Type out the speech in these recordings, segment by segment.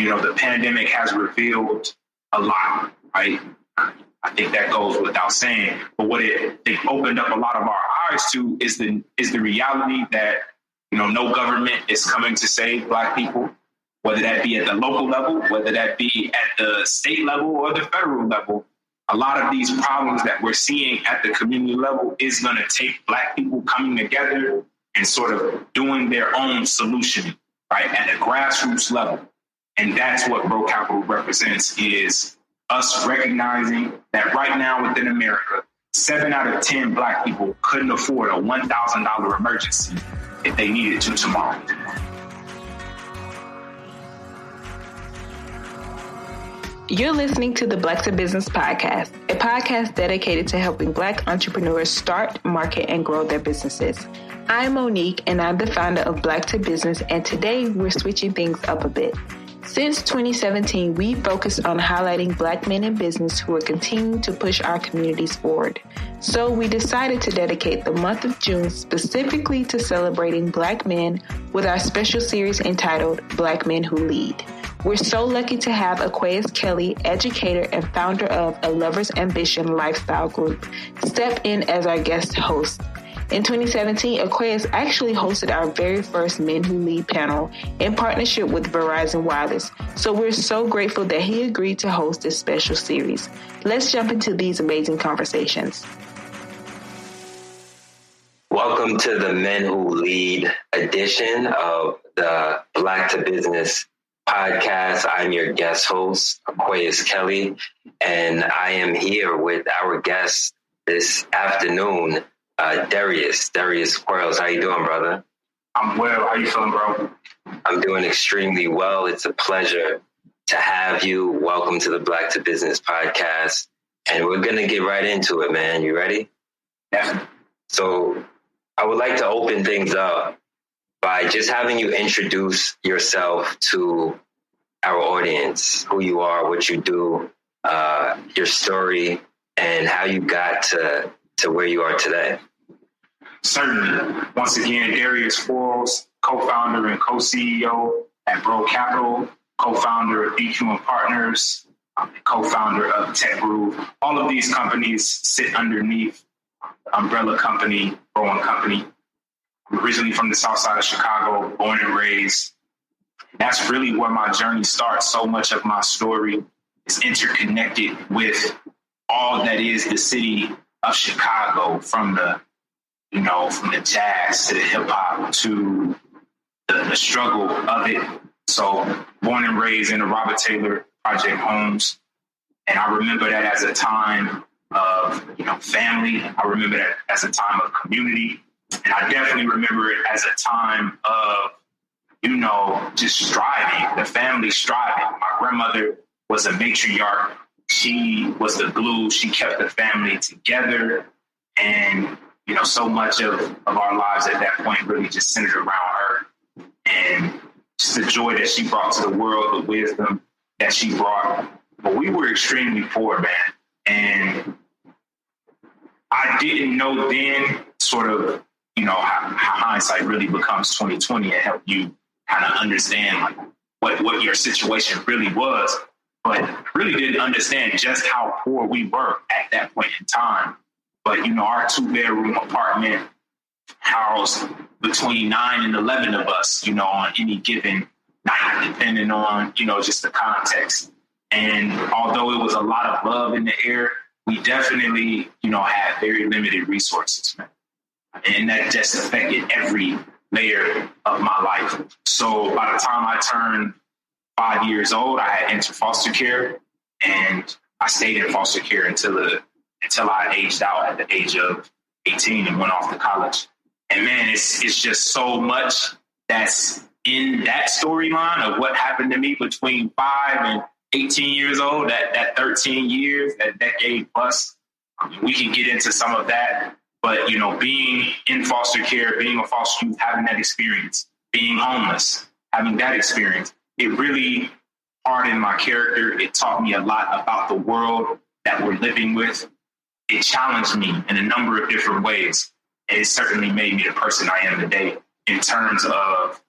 the pandemic has revealed a lot, right? I think that goes without saying. But what it opened up a lot of our eyes to is the reality that, no government is coming to save Black people, whether that be at the local level, whether that be at the state level or the federal level. A lot of these problems that we're seeing at the community level is going to take Black people coming together and sort of doing their own solution, right, at the grassroots level. And that's what BREAUX Capital represents, is us recognizing that right now within America, 7 out of 10 Black people couldn't afford a $1,000 emergency if they needed to tomorrow. You're listening to the Black to Business podcast, a podcast dedicated to helping Black entrepreneurs start, market, and grow their businesses. I'm Monique, and I'm the founder of Black to Business, and today we're switching things up a bit. Since 2017, we focused on highlighting Black men in business who are continuing to push our communities forward. So we decided to dedicate the month of June specifically to celebrating Black men with our special series entitled Black Men Who Lead. We're so lucky to have Aquarius Kelly, educator and founder of A Lover's Ambition Lifestyle Group, step in as our guest host. In 2017, Aquarius actually hosted our very first Men Who Lead panel in partnership with Verizon Wireless. So we're so grateful that he agreed to host this special series. Let's jump into these amazing conversations. Welcome to the Men Who Lead edition of the Black to Business podcast. I'm your guest host, Aquarius Kelly, and I am here with our guest this afternoon, Derrius Quarles. How you doing, brother? I'm well. How you feeling, bro? I'm doing extremely well. It's a pleasure to have you. Welcome to the Black to Business podcast, and we're going to get right into it, man. You ready? Yeah. So I would like to open things up by just having you introduce yourself to our audience, who you are, what you do, your story, and how you got to where you are today. Certainly. Once again, Derrius Quarles, co-founder and co-CEO at BREAUX Capital, co-founder of BREAUX and Partners, co-founder of BREAUX. All of these companies sit underneath the umbrella company, BREAUX and Company. I'm originally from the south side of Chicago, born and raised. That's really where my journey starts. So much of my story is interconnected with all that is the city of Chicago, from the jazz to the hip hop to the struggle of it. So born and raised in the Robert Taylor Project homes. And I remember that as a time of, family. I remember that as a time of community. And I definitely remember it as a time of, just striving, the family striving. My grandmother was a matriarch. She was the glue. She kept the family together. And, so much of our lives at that point really just centered around her. And just the joy that she brought to the world, the wisdom that she brought. But we were extremely poor, man. And I didn't know then sort of, how hindsight really becomes 2020 and help you kind of understand what your situation really was, but really didn't understand just how poor we were at that point in time. But, our 2-bedroom apartment housed between 9 and 11 of us, on any given night, depending on, just the context. And although it was a lot of love in the air, we definitely, had very limited resources, man. And that just affected every layer of my life. So by the time I turned 5 years old, I had entered foster care, and I stayed in foster care until I aged out at the age of 18 and went off to college. And man, it's just so much that's in that storyline of what happened to me between 5 and 18 years old, that 13 years, that decade plus. We can get into some of that. But, being in foster care, being a foster youth, having that experience, being homeless, having that experience, it really hardened my character. It taught me a lot about the world that we're living with. It challenged me in a number of different ways. And it certainly made me the person I am today in terms of,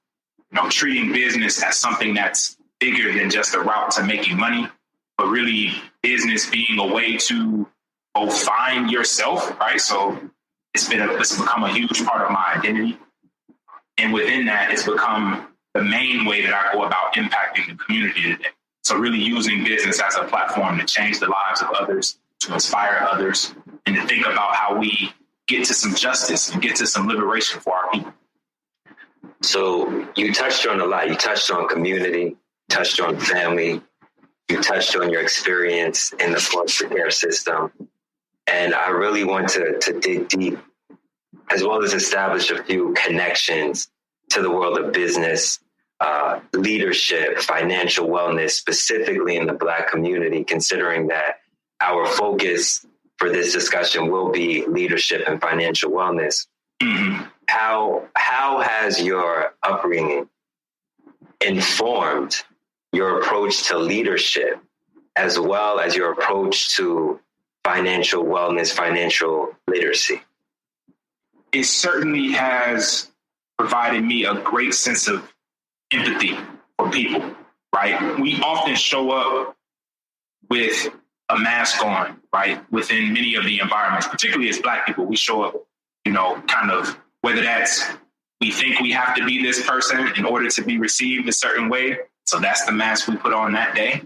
treating business as something that's bigger than just a route to making money, but really business being a way to both find yourself, right? So it's become a huge part of my identity. And within that, it's become the main way that I go about impacting the community today. So really using business as a platform to change the lives of others, to inspire others, and to think about how we get to some justice and get to some liberation for our people. So you touched on a lot. You touched on community, touched on family, you touched on your experience in the foster care system. And I really want to dig deep, as well as establish a few connections to the world of business, leadership, financial wellness, specifically in the Black community, considering that our focus for this discussion will be leadership and financial wellness. Mm-hmm. How has your upbringing informed your approach to leadership, as well as your approach to financial wellness, financial literacy? It certainly has provided me a great sense of empathy for people, right? We often show up with a mask on, right? Within many of the environments, particularly as Black people, we show up, kind of, whether that's we think we have to be this person in order to be received a certain way. So that's the mask we put on that day.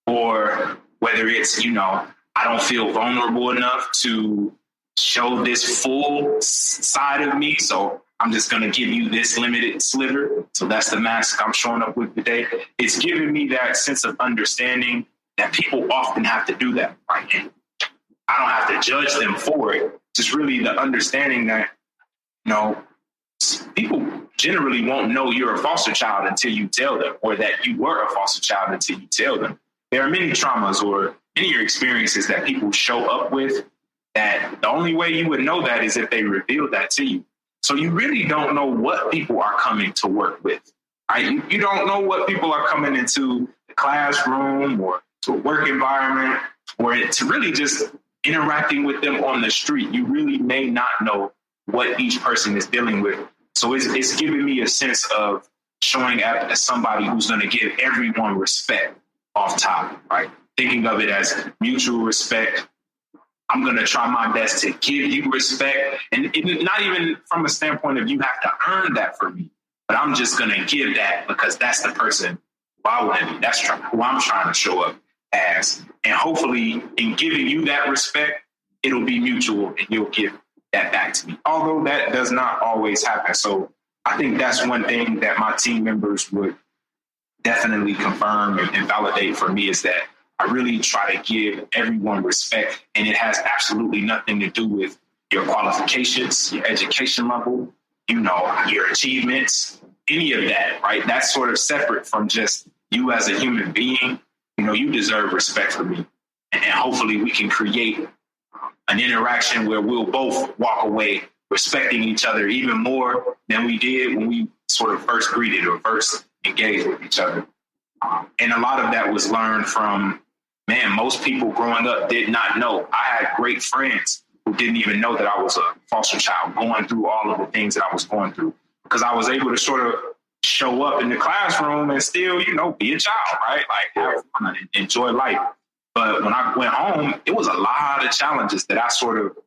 Or whether it's, I don't feel vulnerable enough to show this full side of me. So I'm just going to give you this limited sliver. So that's the mask I'm showing up with today. It's giving me that sense of understanding that people often have to do that, right? And I don't have to judge them for it. Just really the understanding that, people generally won't know you're a foster child until you tell them, or that you were a foster child until you tell them. There are many traumas or many experiences that people show up with that the only way you would know that is if they reveal that to you. So you really don't know what people are coming to work with, right? You don't know what people are coming into the classroom or to a work environment or to really just interacting with them on the street. You really may not know what each person is dealing with. So it's giving me a sense of showing up as somebody who's going to give everyone respect off top, right? Thinking of it as mutual respect. I'm going to try my best to give you respect, and not even from a standpoint of you have to earn that for me, but I'm just going to give that because that's the person who I want to be. That's who I'm trying to show up as. And hopefully in giving you that respect, it'll be mutual and you'll give that back to me. Although that does not always happen. So I think that's one thing that my team members would definitely confirm and validate for me is that I really try to give everyone respect, and it has absolutely nothing to do with your qualifications, your education level, your achievements, any of that, right? That's sort of separate from just you as a human being. You deserve respect from me, and hopefully we can create an interaction where we'll both walk away respecting each other even more than we did when we sort of first greeted or first engaged with each other. And a lot of that was learned from, most people growing up did not know. I had great friends who didn't even know that I was a foster child going through all of the things that I was going through because I was able to sort of show up in the classroom and still, be a child, right? Like have fun and enjoy life. But when I went home, it was a lot of challenges that I sort of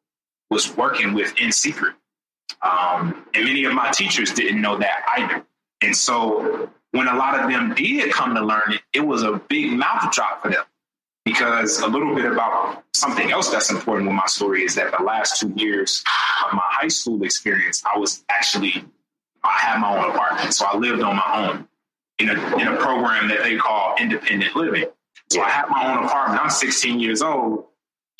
was working with in secret. And many of my teachers didn't know that either. And so when a lot of them did come to learn it, it was a big mouth drop for them. Because a little bit about something else that's important with my story is that the last 2 years of my high school experience, I had my own apartment. So I lived on my own in a program that they call independent living. So I had my own apartment. I'm 16 years old,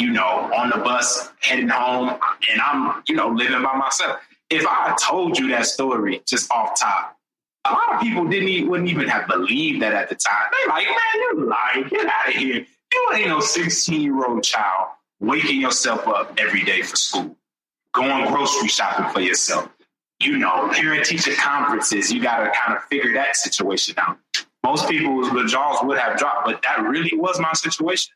on the bus heading home, and I'm, living by myself. If I told you that story just off top, a lot of people wouldn't even have believed that at the time. They like, man, you're lying. Get out of here. You ain't no 16-year-old child waking yourself up every day for school, going grocery shopping for yourself. Parent-teacher conferences, you got to kind of figure that situation out. Most people's jaws would have dropped, but that really was my situation.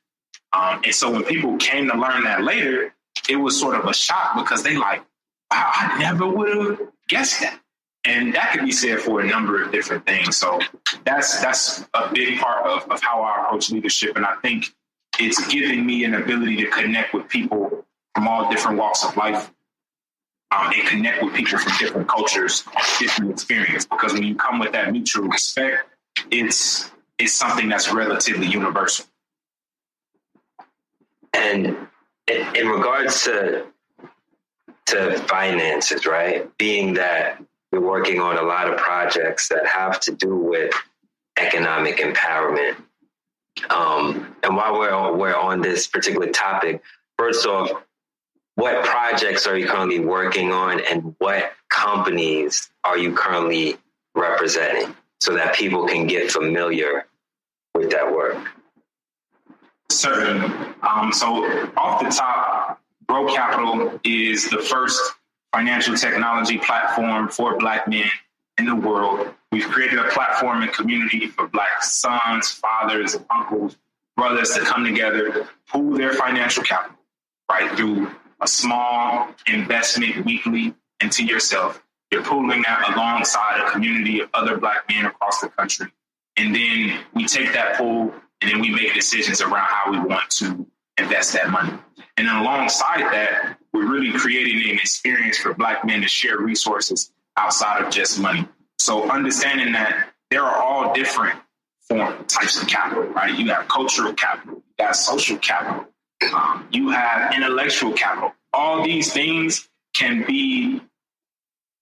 And so when people came to learn that later, it was sort of a shock because they like, wow, I never would have guessed that. And that could be said for a number of different things. So that's a big part of how I approach leadership. And I think it's giving me an ability to connect with people from all different walks of life, and connect with people from different cultures, different experience. Because when you come with that mutual respect, it's something that's relatively universal. And in regards to finances, right? Being that we're working on a lot of projects that have to do with economic empowerment. And while we're on this particular topic, first off, what projects are you currently working on, and what companies are you currently representing, so that people can get familiar with that work? Certainly. So off the top, BREAUX Capital is the first financial technology platform for Black men in the world. We've created a platform and community for Black sons, fathers, uncles, brothers to come together, pool their financial capital, right, through a small investment weekly into yourself. You're pooling that alongside a community of other Black men across the country. And then we take that pool and then we make decisions around how we want to invest that money. And then alongside that, we're really creating an experience for Black men to share resources outside of just money. So understanding that there are all different types of capital, right? You have cultural capital, you got social capital, you have intellectual capital. All these things can be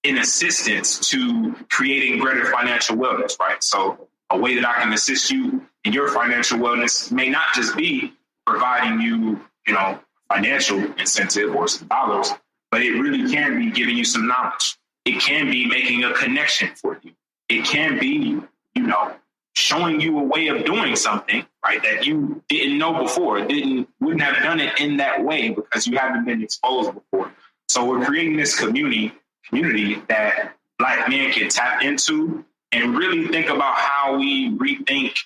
in assistance to creating greater financial wellness, right? So a way that I can assist you in your financial wellness may not just be providing you, financial incentive or some dollars, but it really can be giving you some knowledge. It can be making a connection for you. It can be, showing you a way of doing something, right, that you didn't know before, wouldn't have done it in that way because you haven't been exposed before. So we're creating this community that Black men can tap into and really think about how we rethink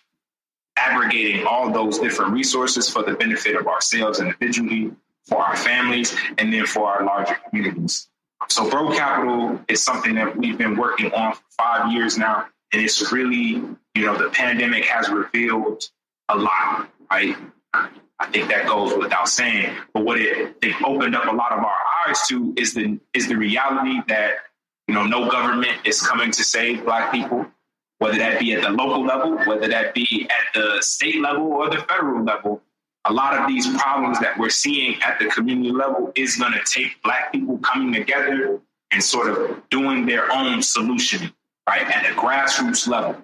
aggregating all those different resources for the benefit of ourselves individually, for our families, and then for our larger communities. So BREAUX Capital is something that we've been working on for 5 years now. And it's really, the pandemic has revealed a lot, right? I think that goes without saying. But what it opened up a lot of our eyes to is the reality that, no government is coming to save Black people, whether that be at the local level, whether that be at the state level or the federal level. A lot of these problems that we're seeing at the community level is going to take Black people coming together and sort of doing their own solution, right, at the grassroots level.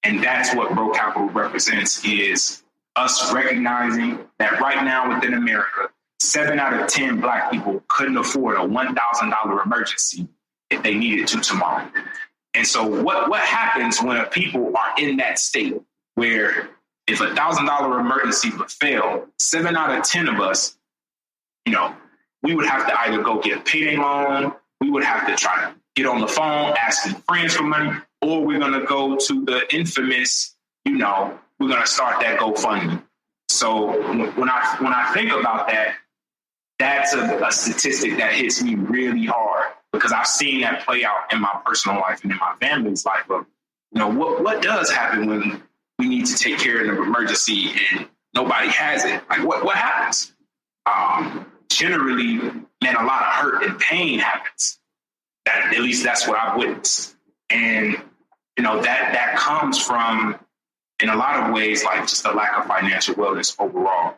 And that's what BREAUX Capital represents, is us recognizing that right now within America, 7 out of 10 Black people couldn't afford a $1,000 emergency if they needed to tomorrow. And so what happens when people are in that state where if $1,000 emergency would fail, 7 out of 10 of us, we would have to either go get a payday loan, we would have to try to get on the phone asking friends for money, or we're going to go to the infamous, we're going to start that GoFundMe. So when I think about that, that's a statistic that hits me really hard, because I've seen that play out in my personal life and in my family's life. But, what does happen when we need to take care of an emergency and nobody has it? Like, what happens? Generally, man, a lot of hurt and pain happens. At least that's what I've witnessed. And, that comes from, in a lot of ways, like just a lack of financial wellness overall.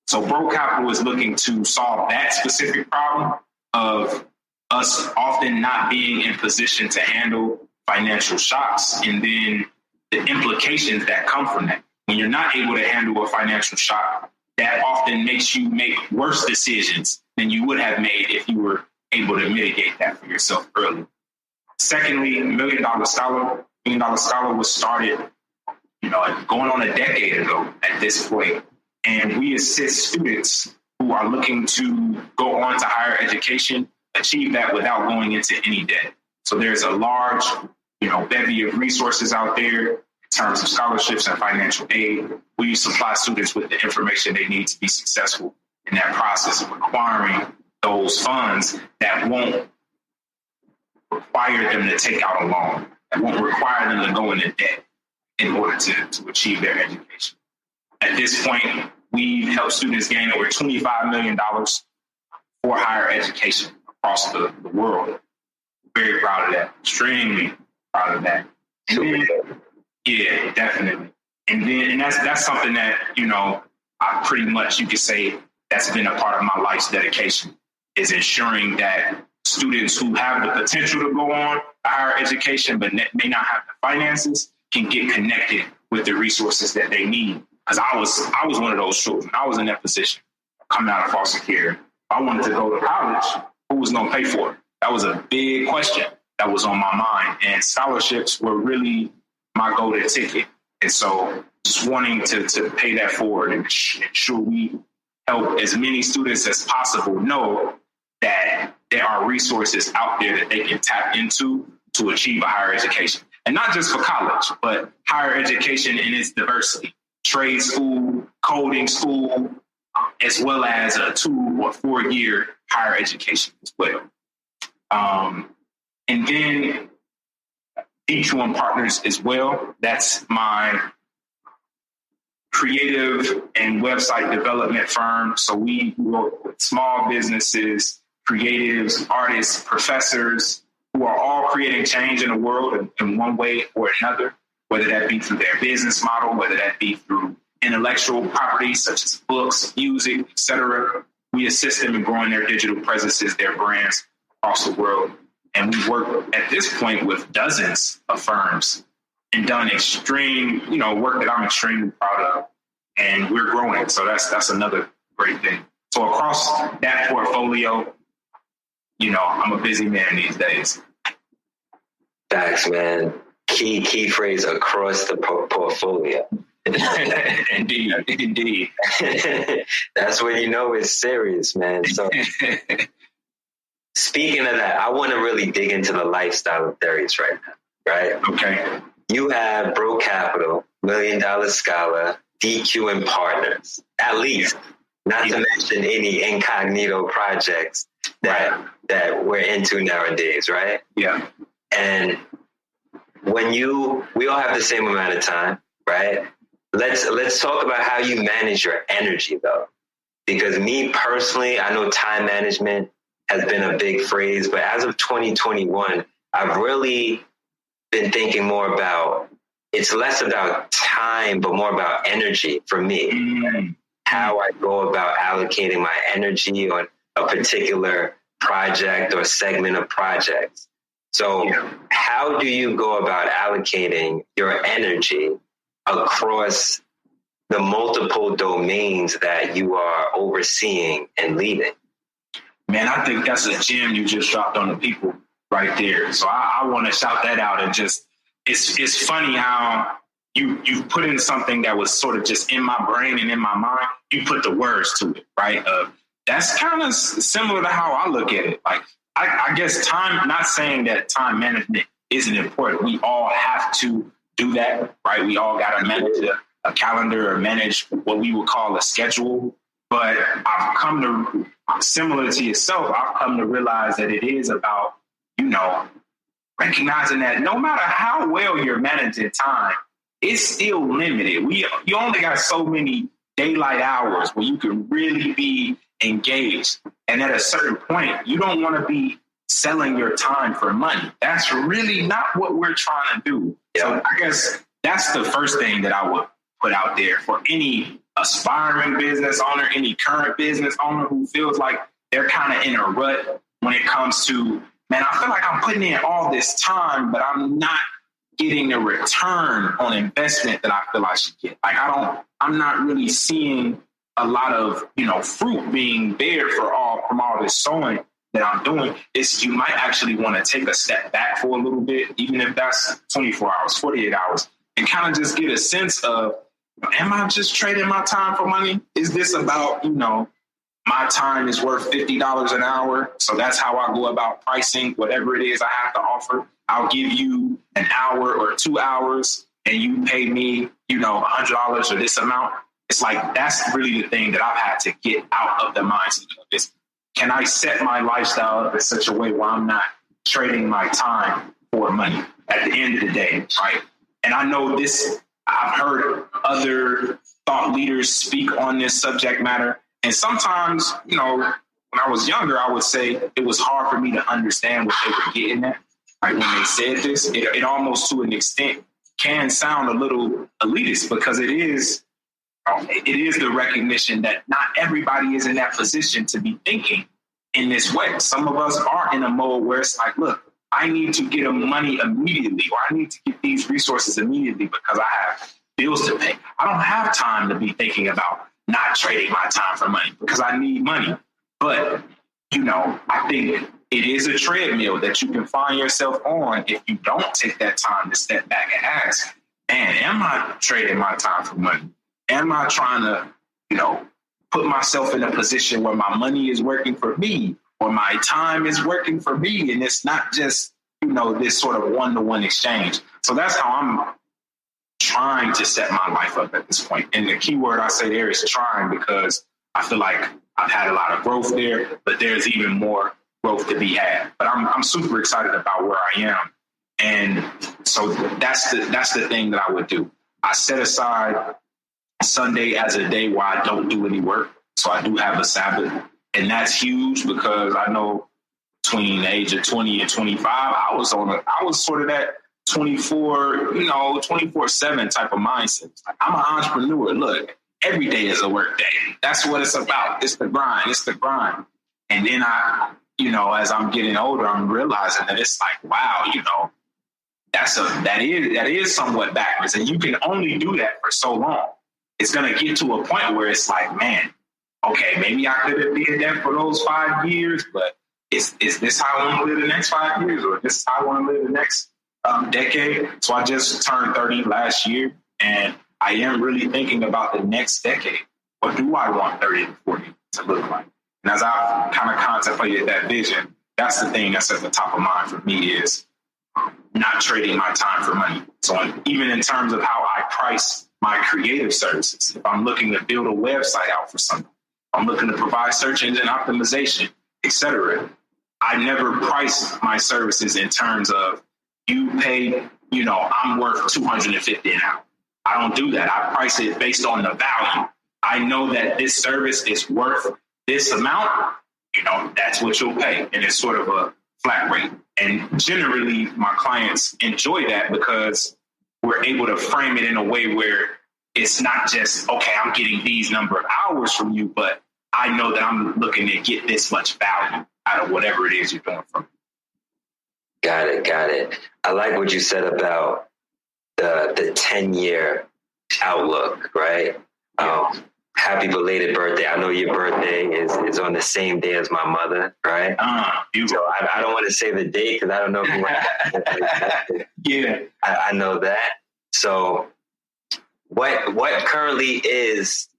So BREAUX Capital is looking to solve that specific problem of us often not being in position to handle financial shocks, and then the implications that come from that. When you're not able to handle a financial shock, that often makes you make worse decisions than you would have made if you were able to mitigate that for yourself early. Secondly, $1 Million Scholar. $1 Million Scholar was started, going on a decade ago at this point. And we assist students who are looking to go on to higher education, achieve that without going into any debt. So there's a large, bevy of resources out there in terms of scholarships and financial aid. We supply students with the information they need to be successful in that process of acquiring those funds that won't require them to take out a loan. It won't require them to go into debt in order to achieve their education. At this point, we've helped students gain over $25 million for higher education across the world. Very proud of that. Extremely proud of that. And then, yeah, definitely. And that's something that, I pretty much, you could say, that's been a part of my life's dedication, is ensuring that students who have the potential to go on to higher education but may not have the finances can get connected with the resources that they need. Because I was one of those children. I was in that position coming out of foster care. I wanted to go to college. Who was going to pay for it? That was a big question that was on my mind. And scholarships were really my golden ticket. And so just wanting to pay that forward and ensure we help as many students as possible know that there are resources out there that they can tap into to achieve a higher education. And not just for college, but higher education in its diversity. Trade school, coding school, as well as a 2 or 4 year higher education as well. And then D2M Partners as well. That's my creative and website development firm. So we work with small businesses, creatives, artists, professors who are all creating change in the world in one way or another, whether that be through their business model, whether that be through intellectual property such as books, music, etc. We assist them in growing their digital presences, their brands across the world. And we work at this point with dozens of firms and done extreme, work that I'm extremely proud of. And we're growing. So that's another great thing. So across that portfolio, I'm a busy man these days. Facts, man. Key phrase, across the portfolio. Indeed. That's when it's serious, man. So speaking of that, I want to really dig into the lifestyle of Derrius right now, right? Okay. You have BREAUX Capital, $1 Million Scholar, D2M Partners, at least, not to mention any incognito projects that we're into nowadays, right? Yeah. And we all have the same amount of time, right? Let's talk about how you manage your energy, though. Because me personally, I know time management has been a big phrase, but as of 2021, I've really been thinking more about, it's less about time, but more about energy for me. Mm-hmm. How I go about allocating my energy on a particular project or segment of projects. So how do you go about allocating your energy across the multiple domains that you are overseeing and leading? Man, I think that's a gem you just dropped on the people right there. So I want to shout that out and just, it's funny how you put in something that was sort of just in my brain and in my mind. You put the words to it, right? That's kind of similar to how I look at it. Like, I guess time, not saying that time management isn't important. We all have to do that, right? We all got to manage a calendar or manage what we would call a schedule. But I've come to, similar to yourself, I've come to realize that it is about, recognizing that no matter how well you're managing time, it's still limited. You only got so many daylight hours where you can really be engaged. And at a certain point, you don't want to be selling your time for money. That's really not what we're trying to do. Yeah. So I guess that's the first thing that I would put out there for any aspiring business owner, any current business owner who feels like they're kind of in a rut when it comes to, man, I feel like I'm putting in all this time, but I'm not getting the return on investment that I feel I should get. Like I'm not really seeing a lot of, fruit being bared from all this sowing that I'm doing. You might actually want to take a step back for a little bit, even if that's 24 hours, 48 hours, and kind of just get a sense of, am I just trading my time for money? Is this about, my time is worth $50 an hour, so that's how I go about pricing whatever it is I have to offer. I'll give you an hour or 2 hours and you pay me, $100 or this amount. It's like, that's really the thing that I've had to get out of the mindset of this. Can I set my lifestyle up in such a way where I'm not trading my time for money at the end of the day, right? And I know this, I've heard other thought leaders speak on this subject matter. And sometimes, you know, when I was younger, I would say it was hard for me to understand what they were getting at. Like when they said this, it almost to an extent can sound a little elitist because it is the recognition that not everybody is in that position to be thinking in this way. Some of us are in a mode where it's like, look, I need to get money immediately, or I need to get these resources immediately because I have bills to pay. I don't have time to be thinking about not trading my time for money because I need money. But, you know, I think it is a treadmill that you can find yourself on if you don't take that time to step back and ask, man, am I trading my time for money? Am I trying to, you know, put myself in a position where my money is working for me or my time is working for me? And it's not just, you know, this sort of one-to-one exchange. So that's how I'm trying to set my life up at this point. And the key word I say there is trying, because I feel like I've had a lot of growth there, but there's even more growth to be had. But I'm super excited about where I am. And so that's the thing that I would do. I set aside Sunday as a day where I don't do any work. So I do have a Sabbath. And that's huge because I know between the age of 20 and 25, I was sort of that 24/7 type of mindset. Like, I'm an entrepreneur. Look, every day is a work day. That's what it's about. It's the grind. It's the grind. And then as I'm getting older, I'm realizing that it's like, wow, you know, that is somewhat backwards. And you can only do that for so long. It's going to get to a point where it's like, man, okay, maybe I could have did that for those 5 years, but is this how I want to live the next 5 years, or this is how I want to live the next decade? So I just turned 30 last year, and I am really thinking about the next decade. What do I want 30 and 40 to look like? And as I've kind of contemplated that vision, that's the thing that's at the top of mind for me, is not trading my time for money. So even in terms of how I price my creative services, if I'm looking to build a website out for something, I'm looking to provide search engine optimization, et cetera, I never price my services in terms of you pay, you know, I'm worth $250 an hour. I don't do that. I price it based on the value. I know that this service is worth this amount, you know, that's what you'll pay. And it's sort of a flat rate. And generally, my clients enjoy that because we're able to frame it in a way where it's not just, okay, I'm getting these number of hours from you, but I know that I'm looking to get this much value out of whatever it is you're doing from me. Got it. I like what you said about the 10-year outlook, right? Happy belated birthday. I know your birthday is on the same day as my mother, right? So I don't want to say the date because I don't know if you want to. Yeah. I know that. So what currently is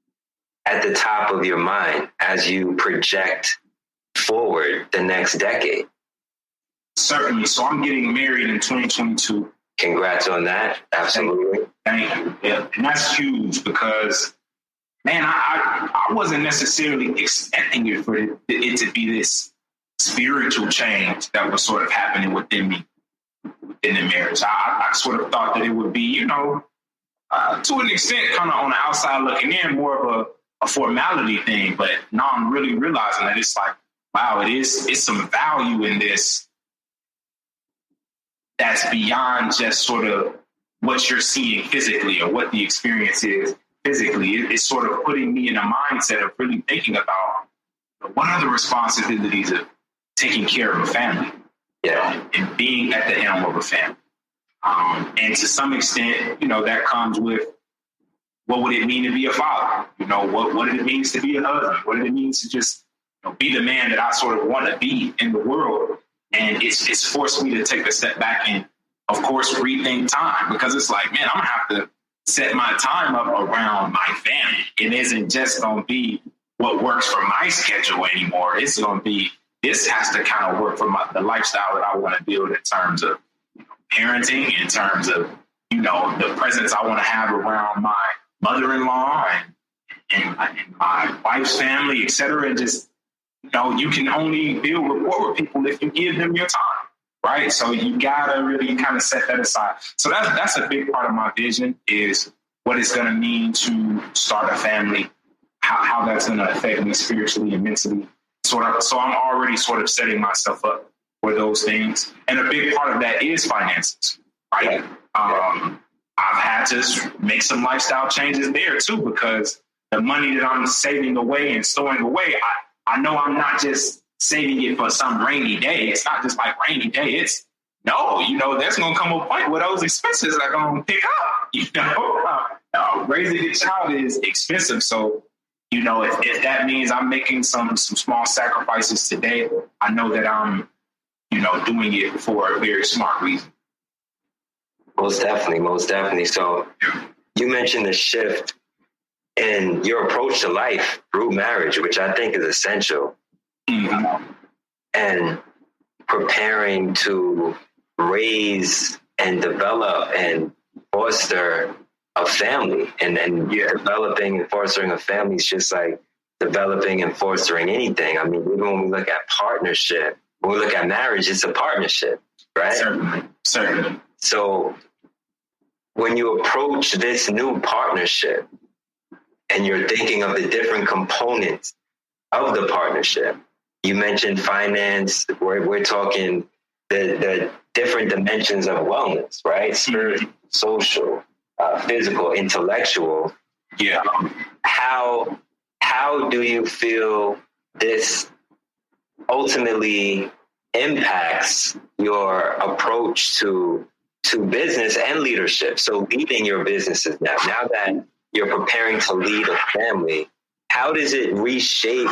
at the top of your mind as you project forward the next decade? Certainly. So I'm getting married in 2022. Congrats on that. Absolutely. Thank you. Yeah. And that's huge because, man, I wasn't necessarily expecting it for it to be this spiritual change that was sort of happening within me, within the marriage. I sort of thought that it would be, you know, to an extent, kind of on the outside looking in, more of a formality thing. But now I'm really realizing that it's like, wow, it's some value in this that's beyond just sort of what you're seeing physically or what the experience is physically. It's sort of putting me in a mindset of really thinking about what are the responsibilities of taking care of a family, and being at the helm of a family. And to some extent, you know, that comes with what would it mean to be a father? You know, what it means to be a husband? What it means to just, you know, be the man that I sort of want to be in the world? And it's forced me to take a step back and, of course, rethink time, because it's like, man, I'm going to have to set my time up around my family. It isn't just going to be what works for my schedule anymore. It's going to be, this has to kind of work for the lifestyle that I want to build in terms of, you know, parenting, in terms of, you know, the presence I want to have around my mother-in-law and my wife's family, et cetera. And just, you know, you can only build rapport with people if you give them your time, right? So you gotta really kind of set that aside. So that's a big part of my vision, is what it's going to mean to start a family, how that's going to affect me spiritually and mentally. So I'm already sort of setting myself up for those things. And a big part of that is finances, right? I've had to make some lifestyle changes there too, because the money that I'm saving away and storing away, I know I'm not just saving it for some rainy day. It's not just like rainy day. It's there's going to come a point where those expenses are going to pick up, raising a child is expensive. So, if that means I'm making some small sacrifices today, I know that I'm, doing it for a very smart reason. Most definitely. So you mentioned the shift in your approach to life through marriage, which I think is essential. Mm-hmm. And preparing to raise and develop and foster a family, and developing and fostering a family is just like developing and fostering anything. I mean, even when we look at partnership, when we look at marriage, it's a partnership, right? Certainly. So when you approach this new partnership and you're thinking of the different components of the partnership, you mentioned finance, we're talking the different dimensions of wellness, right? Spiritual, social, physical, intellectual. Yeah. How do you feel this ultimately impacts your approach to business and leadership? So leading your businesses now that you're preparing to lead a family, how does it reshape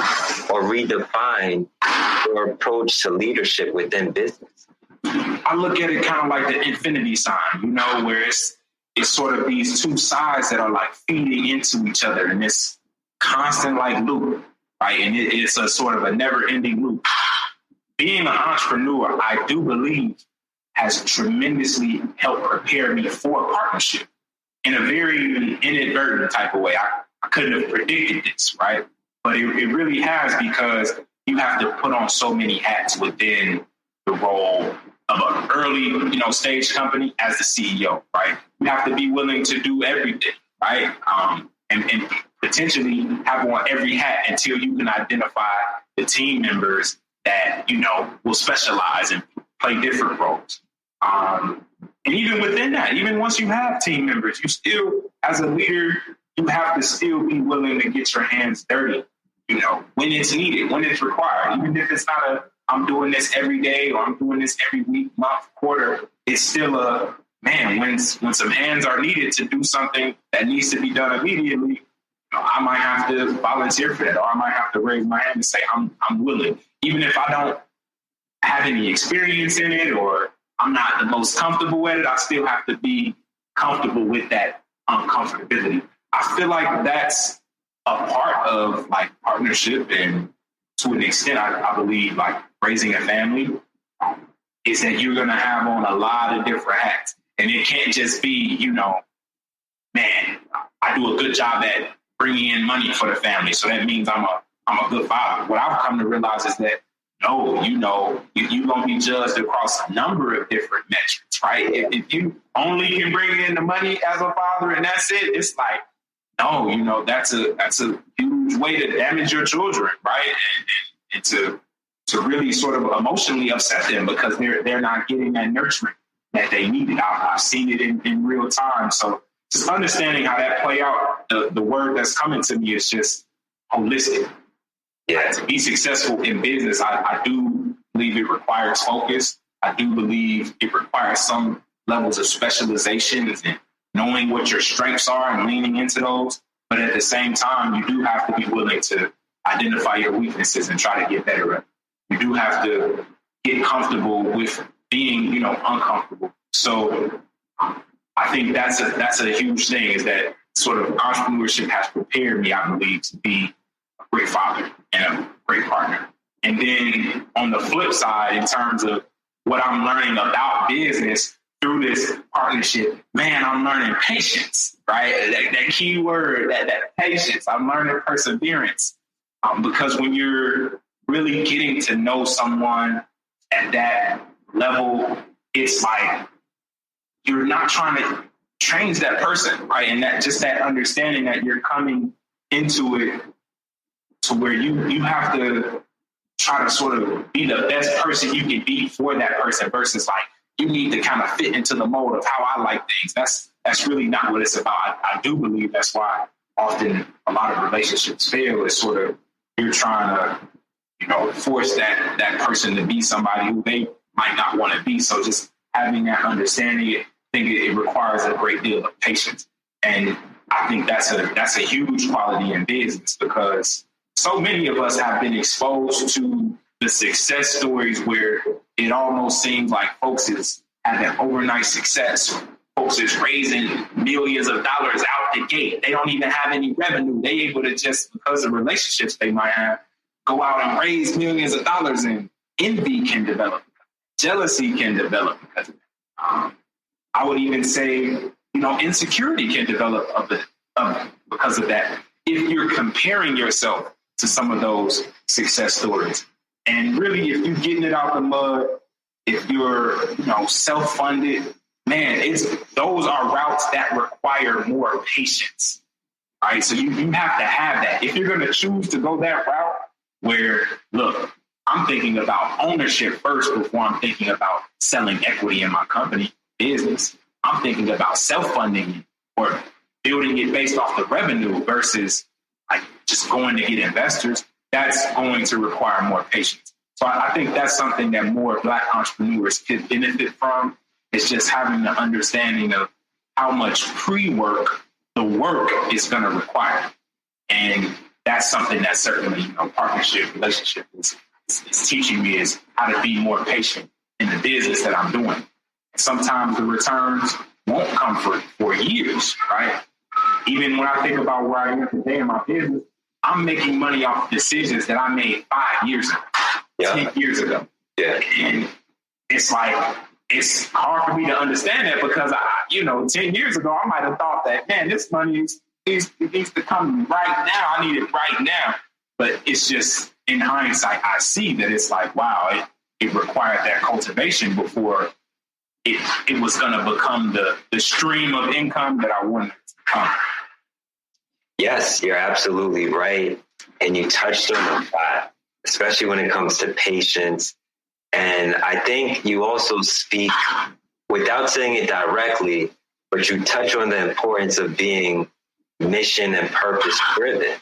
or redefine your approach to leadership within business? I look at it kind of like the infinity sign, where it's sort of these two sides that are like feeding into each other in this constant like loop, right? And it's a sort of a never ending loop. Being an entrepreneur, I do believe, has tremendously helped prepare me for partnership in a very inadvertent type of way. I couldn't have predicted this, right? But it really has, because you have to put on so many hats within the role of an early, stage company as the CEO, right? You have to be willing to do everything, right? And potentially have on every hat until you can identify the team members that, will specialize and play different roles. And even within that, even once you have team members, you still, as a leader, you have to still be willing to get your hands dirty, when it's needed, when it's required. Even if it's not I'm doing this every day, or I'm doing this every week, month, quarter, it's still when some hands are needed to do something that needs to be done immediately, I might have to volunteer for that, or I might have to raise my hand and say, I'm willing. Even if I don't have any experience in it, or I'm not the most comfortable with it, I still have to be comfortable with that uncomfortability. I feel like that's a part of like partnership, and to an extent, I believe like raising a family is that you're going to have on a lot of different hats, and it can't just be, I do a good job at bringing in money for the family, so that means I'm a good father. What I've come to realize is that no, you're going to be judged across a number of different metrics, right? If you only can bring in the money as a father and that's it, it's like, no, that's a huge way to damage your children, right? And to really sort of emotionally upset them because they're not getting that nurturing that they needed. I've seen it in real time. So just understanding how that play out, the word that's coming to me is just holistic. Yeah, to be successful in business, I do believe it requires focus. I do believe it requires some levels of specializations and knowing what your strengths are and leaning into those. But at the same time, you do have to be willing to identify your weaknesses and try to get better at it. You do have to get comfortable with being, uncomfortable. So I think that's a huge thing, is that sort of entrepreneurship has prepared me, I believe, to be a great father and a great partner. And then on the flip side, in terms of what I'm learning about business through this partnership, I'm learning patience, right? That key word, that patience. I'm learning perseverance, because when you're really getting to know someone at that level, it's like you're not trying to change that person, right? And that just that understanding that you're coming into it to where you have to try to sort of be the best person you can be for that person versus like you need to kind of fit into the mold of how I like things. That's really not what it's about. I do believe that's why often a lot of relationships fail is sort of you're trying to, force that person to be somebody who they might not want to be. So just having that understanding, I think it requires a great deal of patience. And I think that's a huge quality in business because so many of us have been exposed to the success stories where it almost seems like folks is having overnight success. Folks is raising millions of dollars out the gate. They don't even have any revenue. They able to just, because of relationships they might have, go out and raise millions of dollars, and envy can develop. Jealousy can develop because of that. I would even say, insecurity can develop because of that. If you're comparing yourself to some of those success stories. And really, if you're getting it out the mud, if you're, self-funded, man, those are routes that require more patience, right? So you have to have that. If you're going to choose to go that route where, look, I'm thinking about ownership first before I'm thinking about selling equity in my company business. I'm thinking about self-funding or building it based off the revenue versus like just going to get investors. That's going to require more patience. So I think that's something that more Black entrepreneurs could benefit from. It's just having the understanding of how much pre-work the work is going to require. And that's something that certainly, partnership, relationship is teaching me is how to be more patient in the business that I'm doing. Sometimes the returns won't come for years, right? Even when I think about where I am today in my business, I'm making money off decisions that I made 5 years ago, 10 years ago. Yeah. And it's like, it's hard for me to understand that because 10 years ago, I might have thought that, man, this money needs to come right now. I need it right now. But it's just, in hindsight, I see that it's like, wow, it required that cultivation before it was going to become the stream of income that I wanted to become. Yes, you're absolutely right. And you touched on a lot, especially when it comes to patience. And I think you also speak, without saying it directly, but you touch on the importance of being mission and purpose driven,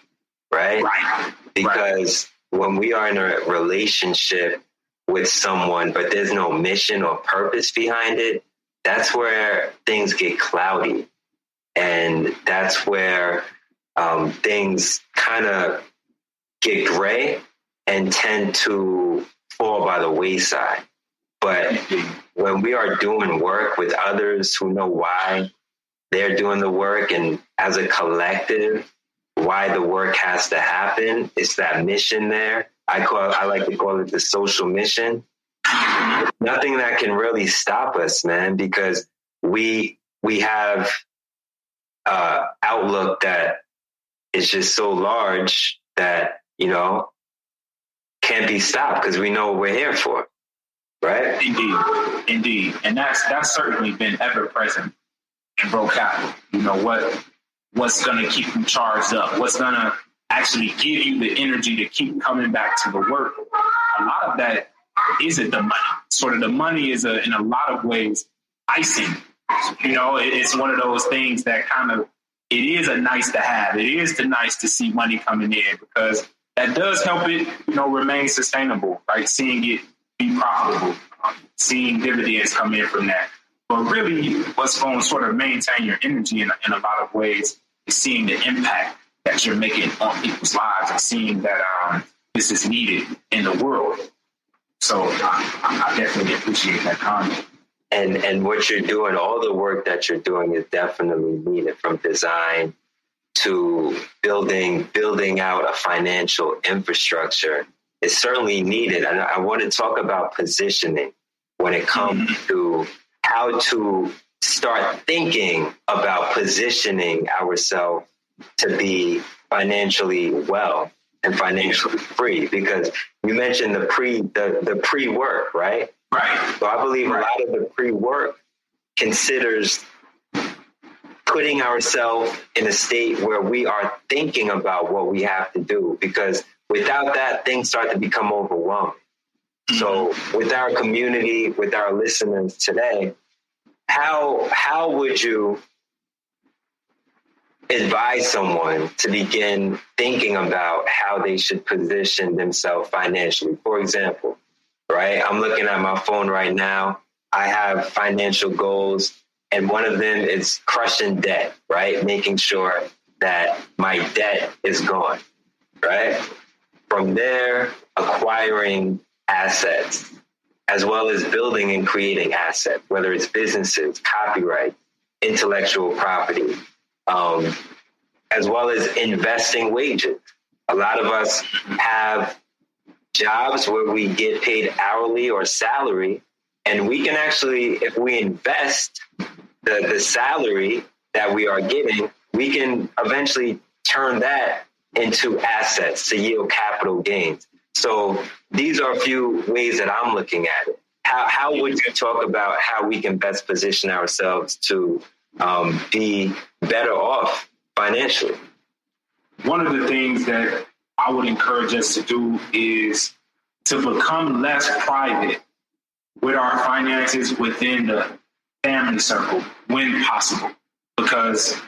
right? Right. Because when we are in a relationship with someone, but there's no mission or purpose behind it, that's where things get cloudy. And that's where things kind of get gray and tend to fall by the wayside. But when we are doing work with others who know why they're doing the work, and as a collective, why the work has to happen, it's that mission there. I like to call it the social mission. Nothing that can really stop us, man, because we have outlook that is just so large that, can't be stopped because we know what we're here for. Right? Indeed. And that's certainly been ever present in BREAUX Capital. What's going to keep you charged up? What's going to actually give you the energy to keep coming back to the work? A lot of that isn't the money. Sort of the money is in a lot of ways icing. It's one of those things that it is a nice to have. It is nice to see money coming in because that does help it, remain sustainable, right? Seeing it be profitable, seeing dividends come in from that. But really what's going to sort of maintain your energy in a lot of ways is seeing the impact that you're making on people's lives and seeing that this is needed in the world. So I definitely appreciate that comment. And what you're doing, all the work that you're doing is definitely needed, from design to building out a financial infrastructure. It's certainly needed. And I want to talk about positioning when it comes to how to start thinking about positioning ourselves to be financially well and financially free. Because you mentioned the pre-work, right? Right. So I believe a lot of the pre-work considers putting ourselves in a state where we are thinking about what we have to do, because without that, things start to become overwhelming. Mm-hmm. So with our community, with our listeners today, how would you advise someone to begin thinking about how they should position themselves financially? For example, right? I'm looking at my phone right now. I have financial goals, and one of them is crushing debt, right? Making sure that my debt is gone, right? From there, acquiring assets, as well as building and creating assets, whether it's businesses, copyright, intellectual property, as well as investing wages. A lot of us have jobs where we get paid hourly or salary, and we can actually, if we invest the salary that we are getting, we can eventually turn that into assets to yield capital gains. So these are a few ways that I'm looking at it. How would you talk about how we can best position ourselves to be better off financially? One of the things that I would encourage us to do is to become less private with our finances within the family circle when possible. Because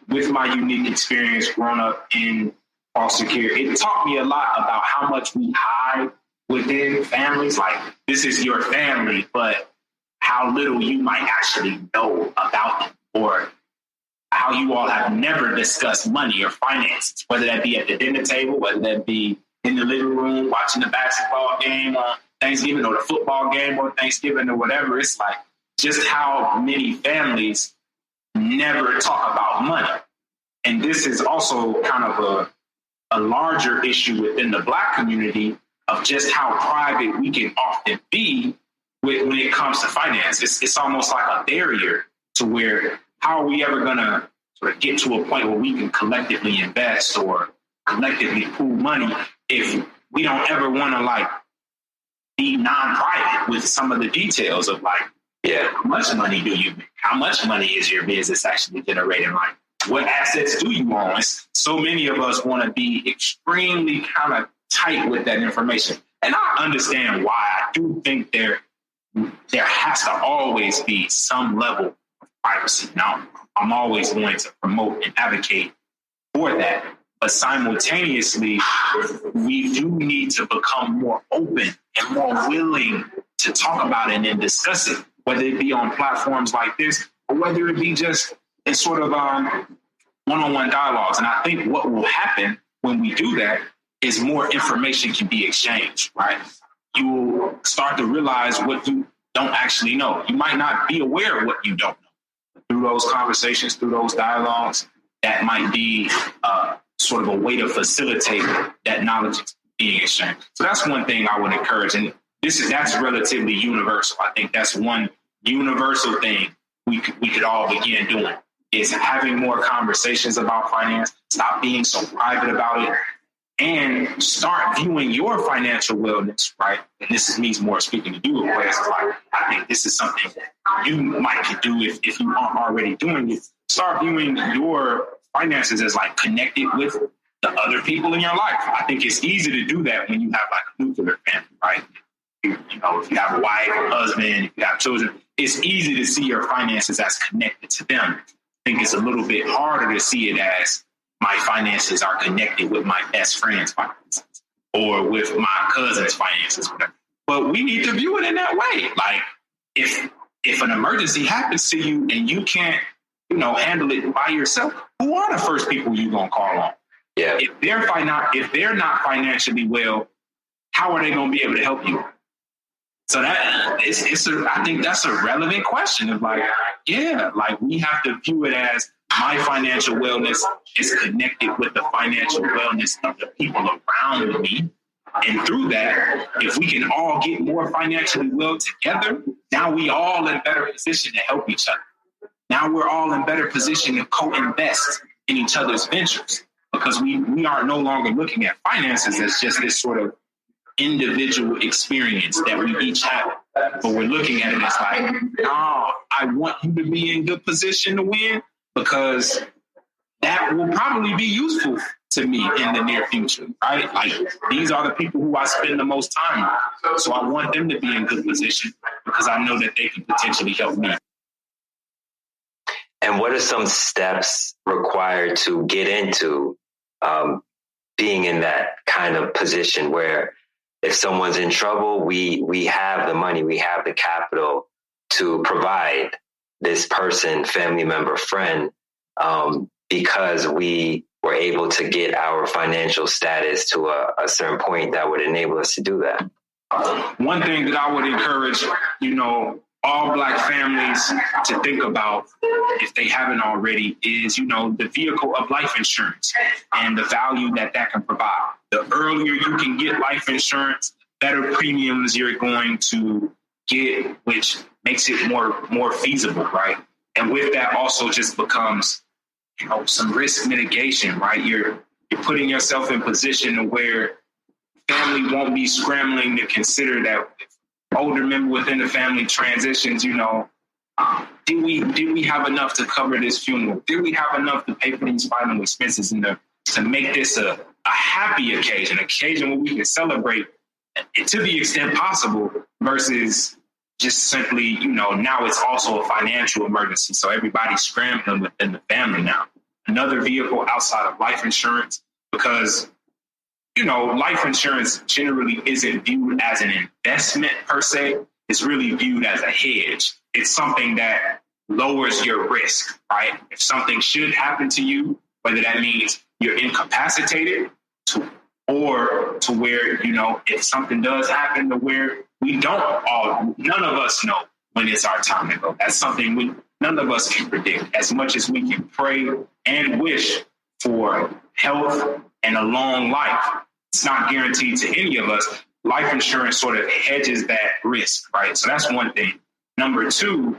with my unique experience growing up in foster care, it taught me a lot about how much we hide within families. Like, this is your family, but how little you might actually know about them, or how you all have never discussed money or finances, whether that be at the dinner table, whether that be in the living room watching the basketball game on Thanksgiving or the football game on Thanksgiving or whatever. It's like just how many families never talk about money. And this is also kind of a larger issue within the Black community of just how private we can often be when it comes to finance. It's almost like a barrier to where, how are we ever going to sort of get to a point where we can collectively invest or collectively pool money if we don't ever want to like be non-private with some of the details of like, how much money do you make? How much money is your business actually generating? Like, what assets do you own? So many of us want to be extremely kind of tight with that information. And I understand why. I do think there has to always be some level of privacy. Now, I'm always going to promote and advocate for that. But simultaneously, we do need to become more open and more willing to talk about it and discuss it, whether it be on platforms like this or whether it be just in sort of one-on-one dialogues. And I think what will happen when we do that is more information can be exchanged, right? You will start to realize what you don't actually know. You might not be aware of what you don't know. But through those conversations, through those dialogues, that might be sort of a way to facilitate that knowledge being exchanged. So that's one thing I would encourage. And that's relatively universal. I think that's one universal thing we could all begin doing, is having more conversations about finance, stop being so private about it, and start viewing your financial wellness, right? And this is me more speaking to you, like, I think this is something you might could do if you aren't already doing it. Start viewing your finances as like connected with the other people in your life. I think it's easy to do that when you have like a nuclear family, right? You know, if you have a wife, a husband, if you have children, it's easy to see your finances as connected to them. I think it's a little bit harder to see it as my finances are connected with my best friend's finances or with my cousin's finances, whatever. But we need to view it in that way. Like, if an emergency happens to you and you can't, handle it by yourself, who are the first people you're gonna call on? Yeah. If they're not financially well, how are they gonna be able to help you? So I think that's a relevant question of like, we have to view it as my financial wellness is connected with the financial wellness of the people around me. And through that, if we can all get more financially well together, now we all in better position to help each other. Now we're all in better position to co-invest in each other's ventures, because we are no longer looking at finances as just this sort of individual experience that we each have. But we're looking at it as like, no, I want you to be in good position to win because that will probably be useful to me in the near future, right? Like these are the people who I spend the most time with. So I want them to be in good position because I know that they can potentially help me. And what are some steps required to get into being in that kind of position where if someone's in trouble, we have the money, we have the capital to provide this person, family member, friend, because we were able to get our financial status to a certain point that would enable us to do that? One thing that I would encourage, all Black families to think about, if they haven't already, is, the vehicle of life insurance and the value that can provide. The earlier you can get life insurance, better premiums you're going to get, which makes it more feasible, right? And with that also just becomes, some risk mitigation, right? You're putting yourself in position to where family won't be scrambling to consider that older member within the family transitions, did we have enough to cover this funeral? Did we have enough to pay for these final expenses and to make this a happy occasion where we can celebrate to the extent possible versus just simply, now it's also a financial emergency. So everybody's scrambling within the family now. Another vehicle outside of life insurance, because, life insurance generally isn't viewed as an investment per se. It's really viewed as a hedge. It's something that lowers your risk, right? If something should happen to you, whether that means you're incapacitated or to where, if something does happen to where none of us know when it's our time to go. That's something none of us can predict. As much as we can pray and wish for health and a long life, it's not guaranteed to any of us. Life insurance sort of hedges that risk, right? So that's one thing. Number two,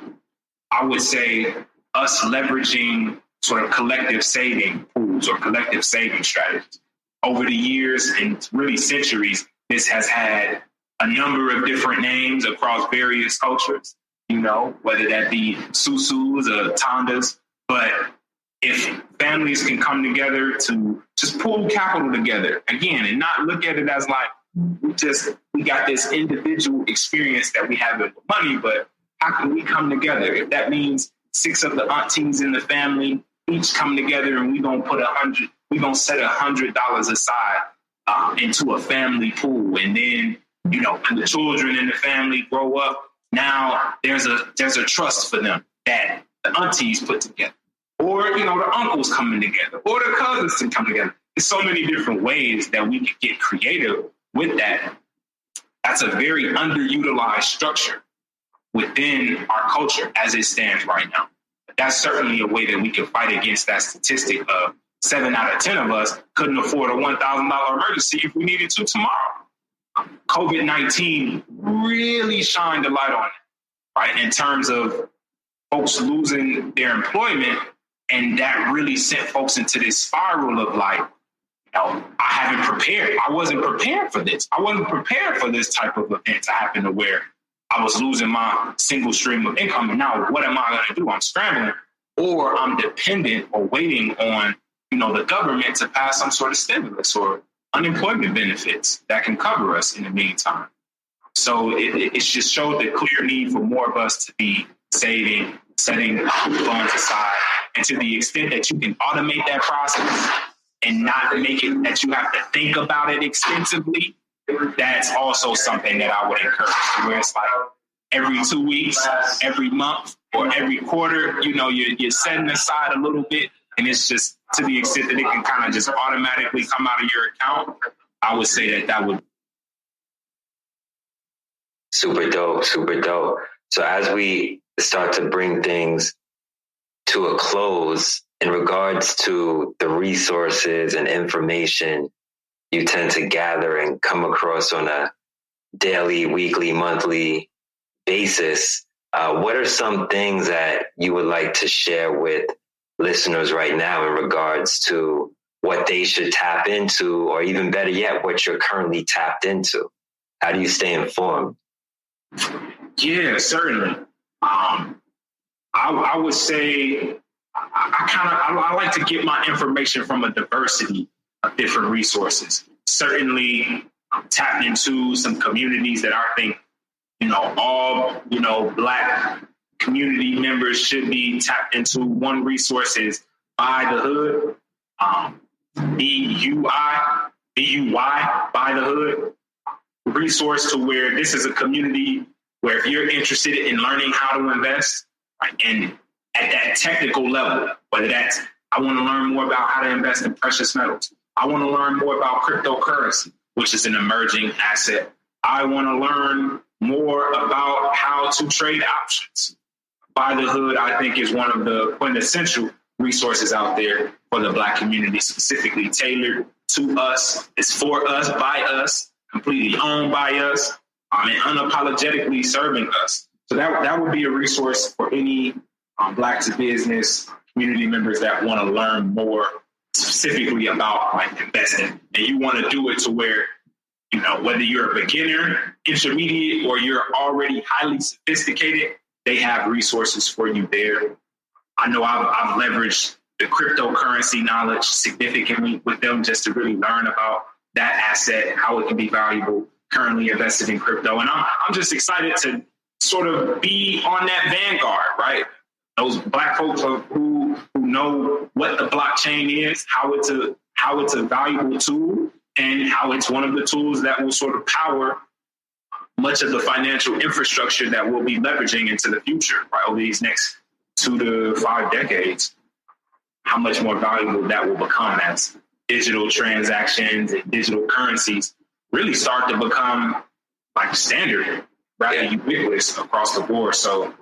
I would say us leveraging sort of collective saving pools or collective saving strategies. Over the years and really centuries, this has had a number of different names across various cultures, whether that be susus or tandas. But if families can come together to just pool capital together, again, and not look at it as like, we got this individual experience that we have with money, but how can we come together? If that means 6 of the aunties in the family each come together and we're going to set $100 aside into a family pool. And then, when the children in the family grow up, now there's a trust for them that the aunties put together, or, the uncles coming together, or the cousins to come together. There's so many different ways that we can get creative with that. That's a very underutilized structure within our culture as it stands right now. But that's certainly a way that we can fight against that statistic of 7 out of 10 of us couldn't afford a $1,000 emergency if we needed to tomorrow. COVID-19 really shined a light on it, right? In terms of folks losing their employment, and that really sent folks into this spiral of like, I haven't prepared. I wasn't prepared for this. I wasn't prepared for this type of event to happen to where I was losing my single stream of income. And now what am I going to do? I'm scrambling, or I'm dependent or waiting on, the government to pass some sort of stimulus or unemployment benefits that can cover us in the meantime. So it's just showed the clear need for more of us to be saving, setting funds aside. And to the extent that you can automate that process and not make it that you have to think about it extensively, that's also something that I would encourage, where it's like every 2 weeks, every month, or every quarter, you're setting aside a little bit. And it's just to the extent that it can kind of just automatically come out of your account. I would say that would. Super dope, super dope. So as we start to bring things to a close in regards to the resources and information you tend to gather and come across on a daily, weekly, monthly basis, what are some things that you would like to share with listeners right now in regards to what they should tap into, or even better yet, what you're currently tapped into? How do you stay informed? Yeah, certainly. I would say I like to get my information from a diversity of different resources. Certainly, I'm tapped into some communities that I think, all, Black community members should be tapped into. One resource is buythehood, B-U-Y, Buy the Hood. Resource to where this is a community where if you're interested in learning how to invest, right, and at that technical level, whether that's I want to learn more about how to invest in precious metals. I want to learn more about cryptocurrency, which is an emerging asset. I want to learn more about how to trade options. Buy the Hood, I think, is one of the quintessential resources out there for the Black community, specifically tailored to us. It's for us, by us, completely owned by us, and unapologetically serving us. So that would be a resource for any Black to business community members that want to learn more specifically about investing. And you want to do it to where, whether you're a beginner, intermediate, or you're already highly sophisticated, they have resources for you there. I know I've leveraged the cryptocurrency knowledge significantly with them just to really learn about that asset, how it can be valuable, currently invested in crypto. And I'm just excited to sort of be on that vanguard, right? Those Black folks who know what the blockchain is, how it's a valuable tool, and how it's one of the tools that will sort of power much of the financial infrastructure that we'll be leveraging into the future, right? Over these next 2 to 5 decades, how much more valuable that will become as digital transactions and digital currencies really start to become standard, rather ubiquitous across the board. So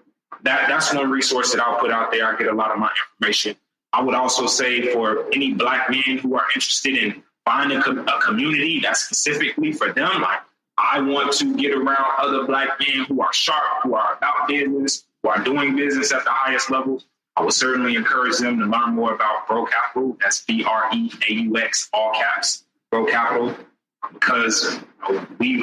that's one resource that I'll put out there. I get a lot of my information. I would also say for any Black men who are interested in finding a community that's specifically for them, I want to get around other Black men who are sharp, who are about business, who are doing business at the highest level. I would certainly encourage them to learn more about BREAUX Capital. That's BREAUX, all caps, BREAUX Capital, because we've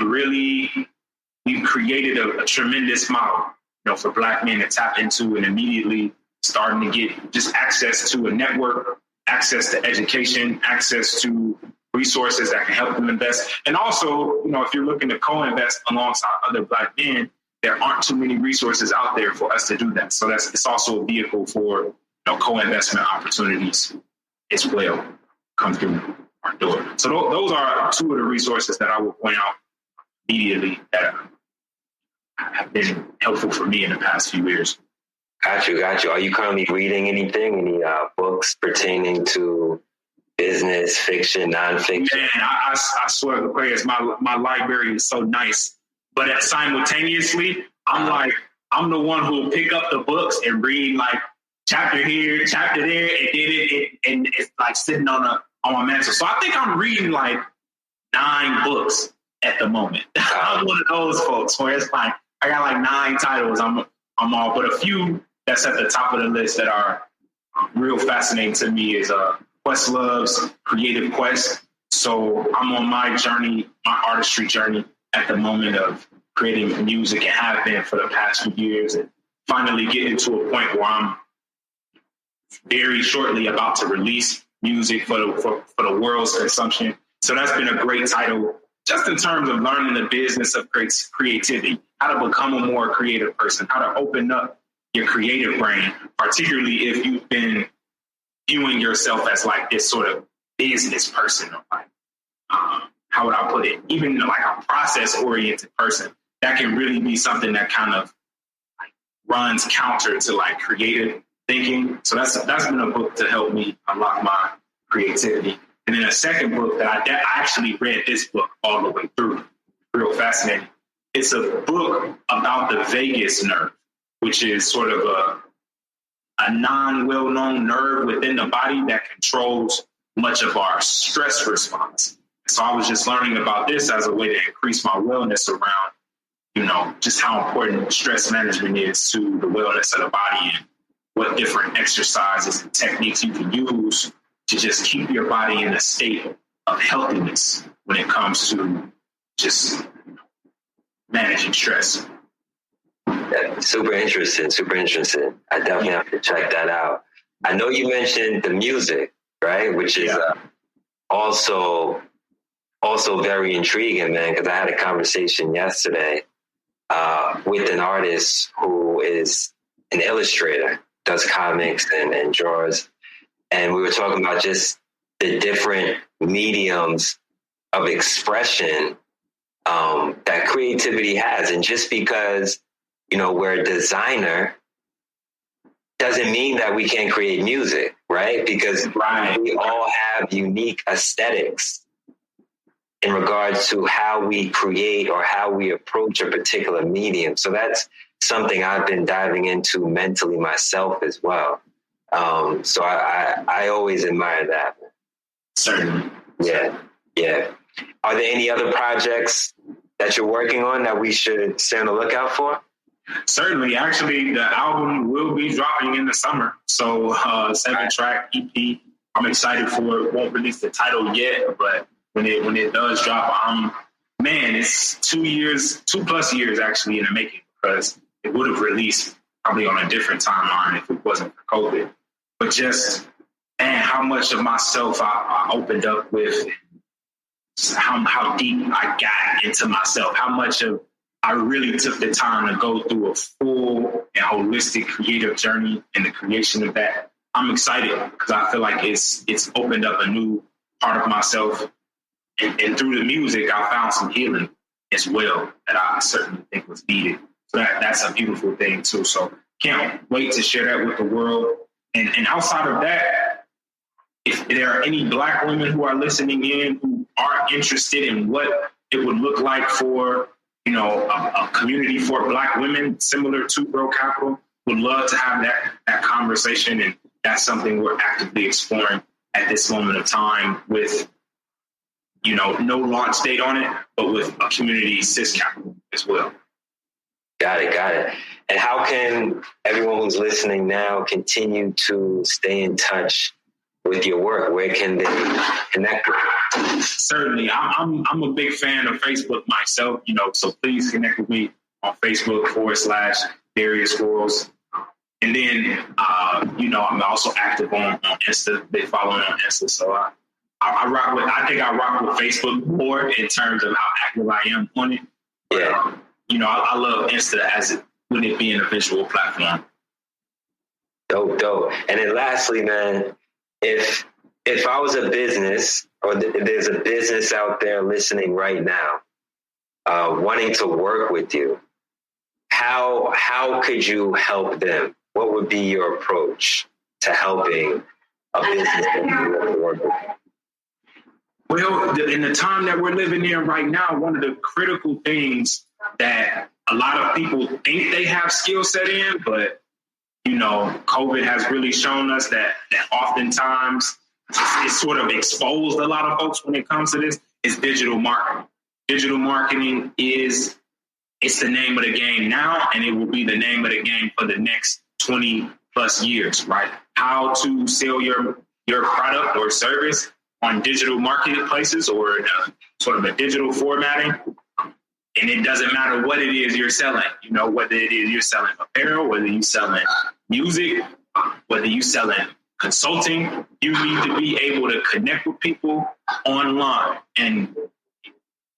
created a tremendous model, for Black men to tap into and immediately starting to get just access to a network, access to education, access to resources that can help them invest. And also, if you're looking to co-invest alongside other Black men, there aren't too many resources out there for us to do that. So it's also a vehicle for co-investment opportunities as well come through our door. So those are two of the resources that I will point out immediately that have been helpful for me in the past few years. Got you. Are you currently reading anything? Any books pertaining to business, fiction, nonfiction? Man, I swear to Aquarius, my library is so nice. But simultaneously, I'm the one who will pick up the books and read chapter here, chapter there, and it's sitting on my mantle. So I think I'm reading 9 books at the moment. I'm one of those folks where it's I got 9 titles. I'm all, but a few that's at the top of the list that are real fascinating to me is Questlove's Creative Quest. So I'm on my journey, my artistry journey at the moment of creating music and have been for the past few years, and finally getting to a point where I'm very shortly about to release music for the world's consumption. So that's been a great title just in terms of learning the business of creativity, how to become a more creative person, how to open up your creative brain, particularly if you've been viewing yourself as this sort of business person, or how would I put it? Even a process-oriented person. That can really be something that kind of runs counter to creative thinking. So that's been a book to help me unlock my creativity. And then a second book that I actually read this book all the way through. Real fascinating. It's a book about the vagus nerve, which is sort of a non-well-known nerve within the body that controls much of our stress response. So I was just learning about this as a way to increase my wellness around, just how important stress management is to the wellness of the body, and what different exercises and techniques you can use to just keep your body in a state of healthiness when it comes to just managing stress. Yeah, super interesting. I definitely have to check that out. I know you mentioned the music, right? Which is also very intriguing, man, because I had a conversation yesterday with an artist who is an illustrator, does comics and draws. And we were talking about just the different mediums of expression that creativity has. And just because, we're a designer doesn't mean that we can't create music, right? Because we all have unique aesthetics in regards to how we create or how we approach a particular medium. So that's something I've been diving into mentally myself as well. So I always admire that. Certainly. Yeah. Are there any other projects that you're working on that we should stay on the lookout for? Certainly. Actually, the album will be dropping in the summer. So 7-track EP. I'm excited for it. Won't release the title yet, but when it does drop, it's 2+ years actually in the making, because it would have released probably on a different timeline if it wasn't for COVID. But just, how much of myself I opened up with, how deep I got into myself, how much of I really took the time to go through a full and holistic creative journey in the creation of that. I'm excited because I feel like it's opened up a new part of myself. And through the music, I found some healing as well that I certainly think was needed. So that's a beautiful thing too. So can't wait to share that with the world. And outside of that, if there are any Black women who are listening in who are interested in what it would look like for, a community for Black women similar to BREAUX Capital, would love to have that conversation. And that's something we're actively exploring at this moment of time with, no launch date on it, but with a community cis capital as well. Got it. And how can everyone who's listening now continue to stay in touch with your work? Where can they connect with you? Certainly. I'm a big fan of Facebook myself, so please connect with me on Facebook /Derrius Quarles. And then, I'm also active on Insta. They follow me on Insta. So I think I rock with Facebook more in terms of how active I am on it. Yeah. I love Insta with it being a visual platform. Dope. And then lastly, man, if I was a business, or if there's a business out there listening right now, wanting to work with you, how could you help them? What would be your approach to helping a business that you want to work with? Well, in the time that we're living in right now, one of the critical things that a lot of people think they have skill set in, but, COVID has really shown us that oftentimes it's sort of exposed a lot of folks when it comes to this, is digital marketing. Digital marketing it's the name of the game now, and it will be the name of the game for the next 20+ years, right? How to sell your product or service on digital marketplaces or in a sort of a digital formatting. And it doesn't matter what it is you're selling, whether it is you're selling apparel, whether you're selling music, whether you're selling consulting, you need to be able to connect with people online and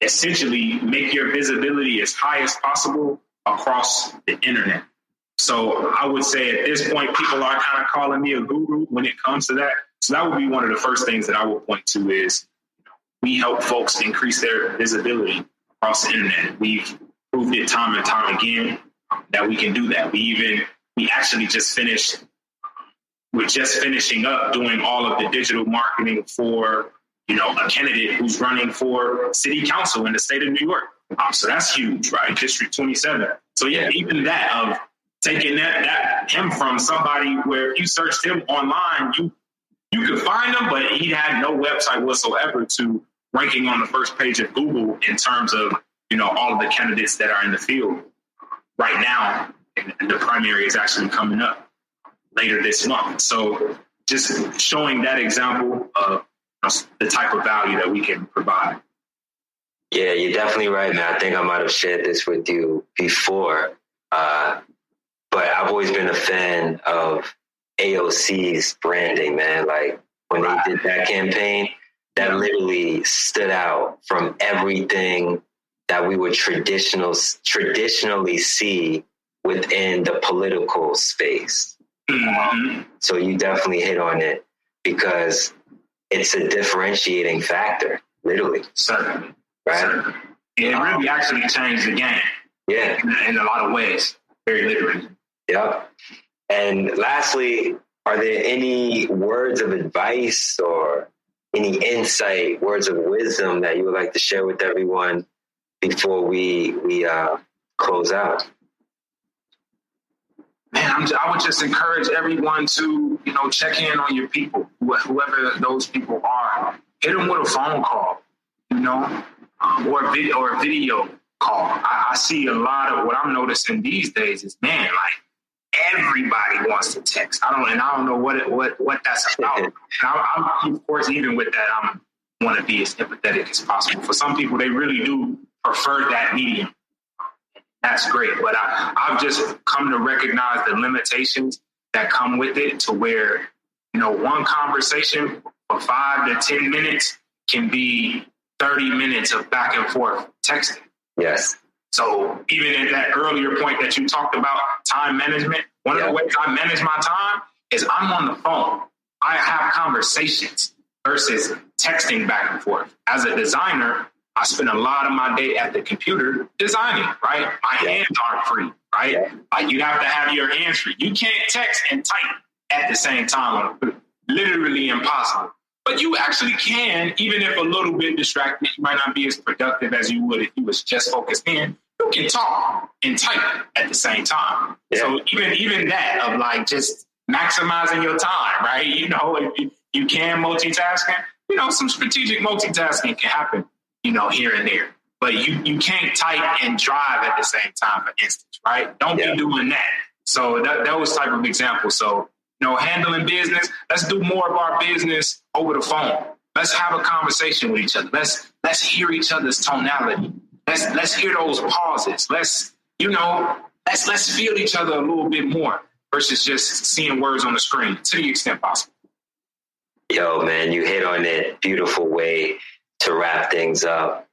essentially make your visibility as high as possible across the internet. So I would say at this point, people are kind of calling me a guru when it comes to that. So that would be one of the first things that I would point to is we help folks increase their visibility across the internet. We've proved it time and time again that we can do that. We're just finishing up doing all of the digital marketing for, a candidate who's running for city council in the state of New York. So that's huge, right? District 27. So yeah, even that of taking him from somebody where if you searched him online, you could find him, but he had no website whatsoever to ranking on the first page of Google in terms of, all of the candidates that are in the field right now. And the primary is actually coming up later this month. So just showing that example of the type of value that we can provide. Yeah, you're definitely right, man. I think I might have shared this with you before. But I've always been a fan of AOC's branding, man. Like when they did that campaign, that literally stood out from everything that we would traditionally see within the political space. So you definitely hit on it because it's a differentiating factor, literally. Certainly. Right? Certainly. It really actually changed the game. Yeah. In a lot of ways. Very literally. Yep. And lastly, are there any words of advice or any insight, words of wisdom that you would like to share with everyone before we close out? Man, I would just encourage everyone to, check in on your people, whoever those people are. Hit them with a phone call, or a video call. I see a lot of what I'm noticing these days is, man, like everybody wants to text. I don't know what that's about. And I'm, of course, even with that, I want to be as empathetic as possible. For some people, they really do prefer that medium. That's great. But I've just come to recognize the limitations that come with it to where, one conversation for 5 to 10 minutes can be 30 minutes of back and forth texting. Yes. So even at that earlier point that you talked about time management, one of the ways I manage my time is I'm on the phone. I have conversations versus texting back and forth. As a designer, I spend a lot of my day at the computer designing, right? My hands aren't free, right? Yeah. Like you have to have your hands free. You can't text and type at the same time. Literally impossible. But you actually can, even if a little bit distracted, you might not be as productive as you would if you was just focused in. You can talk and type at the same time. Yeah. So even that of like just maximizing your time, right? If you can multitasking, some strategic multitasking can happen, here and there. But you can't type and drive at the same time, for instance, right? Don't be doing that. So that was type of example. So, handling business, let's do more of our business over the phone. Let's have a conversation with each other. Let's hear each other's tonality. Let's hear those pauses. Let's feel each other a little bit more versus just seeing words on the screen to the extent possible. Yo, man, you hit on it. Beautiful way to wrap things up.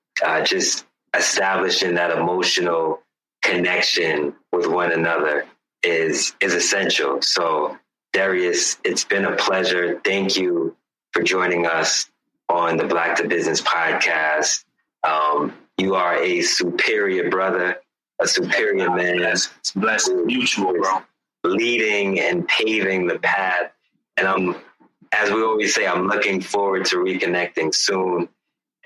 Just establishing that emotional connection with one another is essential. So, Derrius, it's been a pleasure. Thank you for joining us on the Black to Business podcast. You are a superior brother, a superior man. It's blessed, mutual, bro. Leading and paving the path. And as we always say, I'm looking forward to reconnecting soon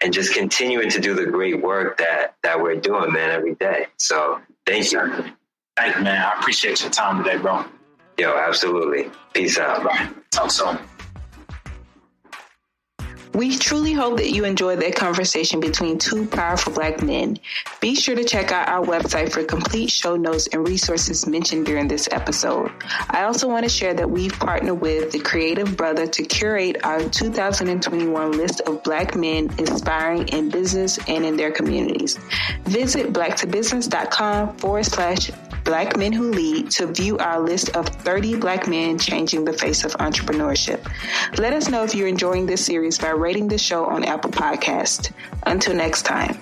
and just continuing to do the great work that we're doing, man, every day. So thank you. Thank you, man. I appreciate your time today, bro. Yo, absolutely. Peace out. Right. Talk soon. We truly hope that you enjoyed that conversation between two powerful Black men. Be sure to check out our website for complete show notes and resources mentioned during this episode. I also want to share that we've partnered with The Creative Brother to curate our 2021 list of Black men inspiring in business and in their communities. Visit blacktobusiness.com/Black Men Who Lead to view our list of 30 Black men changing the face of entrepreneurship. Let us know if you're enjoying this series by rating the show on Apple Podcasts. Until next time.